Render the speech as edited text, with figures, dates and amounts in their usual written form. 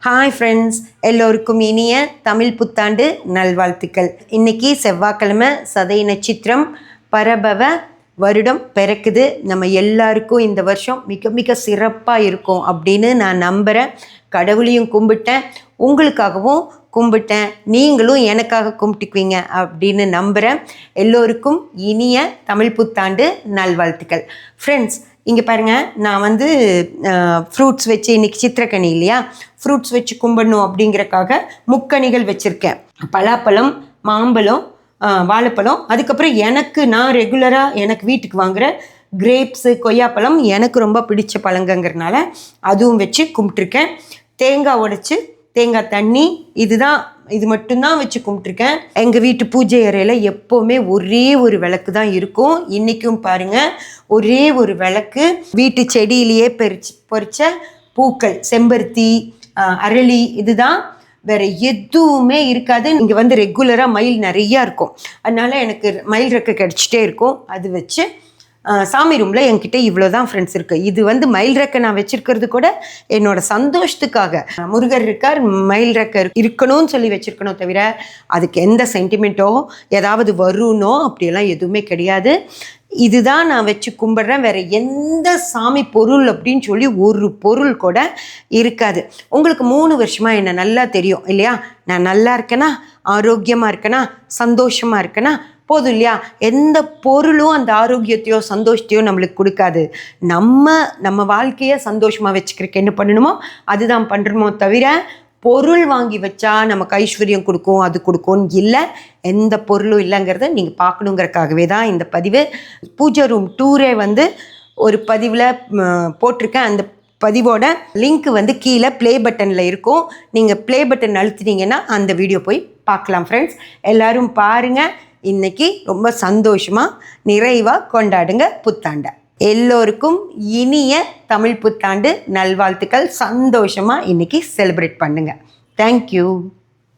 Hi friends, எல்லோருக்கும் இனிய தமிழ் புத்தாண்டு நல்வாழ்த்துக்கள். இன்றைக்கி செவ்வாய்க்கிழமை, சதய நட்சத்திரம், பரபவ வருடம் பிறக்குது. நம்ம எல்லாருக்கும் இந்த வருஷம் மிக மிக சிறப்பாக இருக்கும் அப்படின்னு நான் நம்புகிறேன். கடவுளையும் கும்பிட்டேன், உங்களுக்காகவும் கும்பிட்டேன், நீங்களும் எனக்காக கும்பிட்டுக்குவீங்க அப்படின்னு நம்புகிறேன். எல்லோருக்கும் இனிய தமிழ் புத்தாண்டு நல்வாழ்த்துக்கள். ஃப்ரெண்ட்ஸ், இங்கே பாருங்கள், நான் ஃப்ரூட்ஸ் வச்சு, இன்றைக்கி சித்திரக்கனி இல்லையா, ஃப்ரூட்ஸ் வச்சு கும்பிடணும் அப்படிங்கிறக்காக முக்கணிகள் வச்சுருக்கேன். பலாப்பழம், மாம்பழம், வாழைப்பழம், அதுக்கப்புறம் நான் ரெகுலராக எனக்கு வீட்டுக்கு வாங்குகிற கிரேப்ஸு, கொய்யாப்பழம் எனக்கு ரொம்ப பிடிச்ச பழங்கங்கிறதுனால அதுவும் வச்சு கும்பிட்ருக்கேன். தேங்காய் உடைச்சி, தேங்காய் தண்ணி, இது மட்டும்தான் வச்சு கும்பிட்ருக்கேன். எங்கள் வீட்டு பூஜை அறையில் எப்போவுமே ஒரே ஒரு விளக்கு தான் இருக்கும். இன்றைக்கும் பாருங்கள், ஒரே ஒரு விளக்கு. வீட்டு செடியிலேயே பொறிச்ச பூக்கள், செம்பருத்தி, அரளி, இதுதான், வேறு எதுவுமே இருக்காது. இங்கே ரெகுலராக மயில் நிறையா இருக்கும், அதனால் எனக்கு மயில் ரெக்கை கிடச்சிட்டே இருக்கும். அது வச்சு சாமி ரூமில் என்கிட்ட இவ்வளோ தான் ஃப்ரெண்ட்ஸ் இருக்குது. இது மயில் ரெக்கை நான் வச்சுருக்கிறது கூட என்னோடய சந்தோஷத்துக்காக. முருகர் இருக்கார், மயில் ரெக்கை இருக்கணும்னு சொல்லி வச்சுருக்கணும், தவிர அதுக்கு எந்த சென்டிமெண்ட்டோ ஏதாவது வரும்னோ அப்படியெல்லாம் எதுவுமே கிடையாது. இதுதான் நான் வச்சு கும்பிட்றேன். வேறு எந்த சாமி பொருள் அப்படின்னு சொல்லி ஒரு பொருள் கூட இருக்காது. உங்களுக்கு 3 வருஷமாக என்ன நல்லா தெரியும் இல்லையா? நான் நல்லா இருக்கேனா, ஆரோக்கியமாக இருக்கேனா, சந்தோஷமாக இருக்கேனா போதும் இல்லையா? எந்த பொருளும் அந்த ஆரோக்கியத்தையோ சந்தோஷத்தையோ நம்மளுக்கு கொடுக்காது. நம்ம வாழ்க்கையை சந்தோஷமாக வச்சுக்கிறதுக்கு என்ன பண்ணணுமோ அதுதான் பண்ணுறோமோ தவிர, பொருள் வாங்கி வச்சா நமக்கு ஐஸ்வர்யம் கொடுக்கும், அது கொடுக்கும்னு இல்லை. எந்த பொருளும் இல்லைங்கிறத நீங்கள் பார்க்கணுங்கிறக்காகவே தான் இந்த பதிவு. பூஜை ரூம் டூரே ஒரு பதிவில் போட்டிருக்கேன். அந்த பதிவோட லிங்க் கீழே ப்ளே பட்டனில் இருக்கும். நீங்கள் ப்ளே பட்டன் அழுத்தினீங்கன்னா அந்த வீடியோ போய் பார்க்கலாம். ஃப்ரெண்ட்ஸ், எல்லோரும் பாருங்கள். இன்னைக்கு ரொம்ப சந்தோஷமாக நிறைவாக கொண்டாடுங்க புத்தாண்டை. எல்லோருக்கும் இனிய தமிழ் புத்தாண்டு நல்வாழ்த்துக்கள். சந்தோஷமாக இன்னைக்கு செலிப்ரேட் பண்ணுங்கள். தேங்க்யூ.